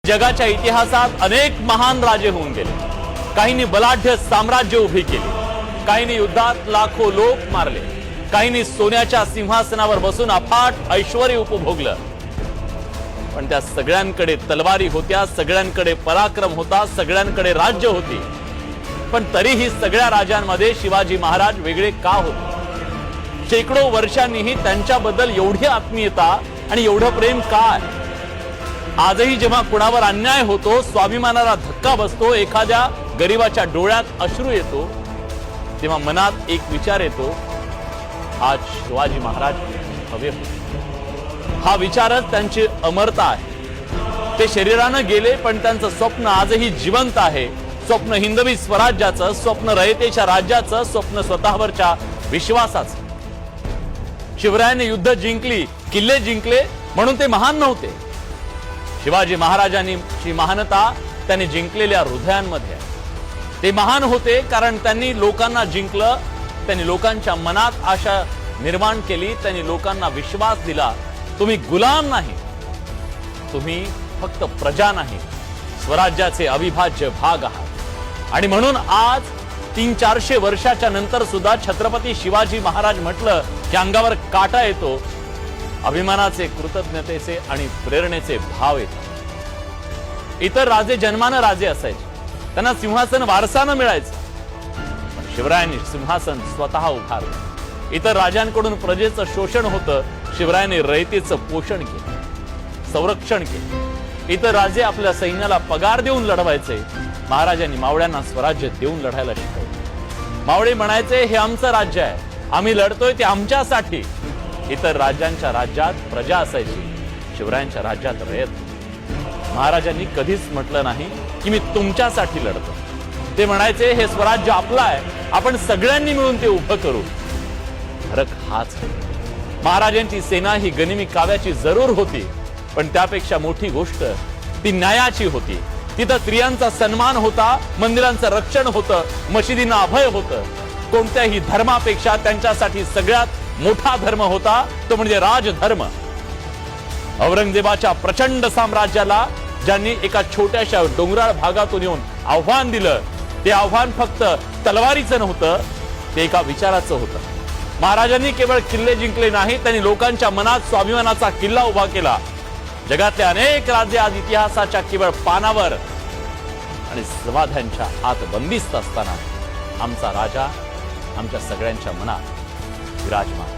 जगाच्या इतिहासात अनेक महान राजे होऊन गेले। काहींनी बलाढ्य साम्राज्य उभी केली, काहींनी युद्धात लाखो लोक मारले, काहींनी सोन्याच्या सिंहासनावर बसून अफाट ऐश्वर्य उपभोगलं। पण त्या सगळ्यांकडे तलवारी होत्या, सगळ्यांकडे पराक्रम होता, सगळ्यांकडे राज्य होती। पण तरीही सगळ्या राजांमध्ये शिवाजी महाराज वेगळे का होते? शेकडो वर्षांनीही त्यांच्याबद्दल एवढी आत्मीयता आणि एवढं प्रेम का आहे? आजही जेव्हा कुणावर अन्याय होतो, स्वाभिमानाला धक्का बसतो, एखाद्या गरीबाच्या डोळ्यात अश्रू येतो, तेव्हा मनात एक विचार येतो, आज शिवाजी महाराज हवे होते। हा विचारच त्यांची अमरता आहे। ते शरीरानं गेले, पण त्यांचं स्वप्न आजही जिवंत आहे। स्वप्न हिंदवी स्वराज्याचं, स्वप्न रयतेच्या राज्याचं, स्वप्न स्वतःवरच्या विश्वासाचं। शिवरायांनी युद्ध जिंकली, किल्ले जिंकले म्हणून ते महान नव्हते। शिवाजी महाराजांची महानता त्यांनी जिंकलेल्या हृदयांमध्ये आहे। ते महान होते कारण त्यांनी लोकांना जिंकलं, त्यांनी लोकांच्या मनात आशा निर्माण केली, त्यांनी लोकांना विश्वास दिला, तुम्ही गुलाम नाही, तुम्ही फक्त प्रजा नाही, स्वराज्याचे अविभाज्य भाग आहात। आणि म्हणून आज 300-400 वर्षाच्या नंतर सुद्धा छत्रपती शिवाजी महाराज म्हटलं की अंगावर काटा येतो, अभिमानाचे, कृतज्ञतेचे आणि प्रेरणेचे भाव येतात। इतर राजे जन्मानं राजे असायचे, त्यांना सिंहासन वारसानं मिळायचं, पण शिवरायांनी सिंहासन स्वतः उभारलं। इतर राजांकडून प्रजेचं शोषण होतं, शिवरायांनी रयतेचं पोषण केलं, संरक्षण केलं। इतर राजे आपल्या सैन्याला पगार देऊन लढवायचे, महाराजांनी मावळ्यांना स्वराज्य देऊन लढायला शिकवलं। मावळे म्हणायचे, हे आमचं राज्य आहे, आम्ही लढतोय ते आमच्यासाठी। इतर राज्यांच्या राज्यात प्रजा असायची, शिवरायांच्या राज्यात रयत। महाराजांनी कधीच म्हटलं नाही की मी तुमच्यासाठी लढतो। ते म्हणायचे, हे स्वराज्य आपलं आहे, आपण सगळ्यांनी मिळून ते उभं करू। फरक हाच आहे। महाराजांची सेना ही गनिमी काव्याची जरूर होती, पण त्यापेक्षा मोठी गोष्ट ती न्यायाची होती। तिथं स्त्रियांचा सन्मान होता, मंदिरांचं रक्षण होतं, मशिदींना अभय होतं। कोणत्याही धर्मापेक्षा त्यांच्यासाठी सगळ्यात मोठा धर्म होता, तो म्हणजे राजधर्म। औरंगजेबाच्या प्रचंड साम्राज्याला ज्यांनी एका छोट्याशा डोंगराळ भागातून येऊन आव्हान दिलं, ते आव्हान फक्त तलवारीचं नव्हतं, ते एका विचाराचं होतं। महाराजांनी केवळ किल्ले जिंकले नाही, त्यांनी लोकांच्या मनात स्वाभिमानाचा किल्ला उभा केला। जगातले अनेक राज्ये आज इतिहासाच्या केवळ पानावर आणि समाध्यांच्या आत बंदिस्त असताना आमचा राजा आमच्या सगळ्यांच्या मनात विराजमान।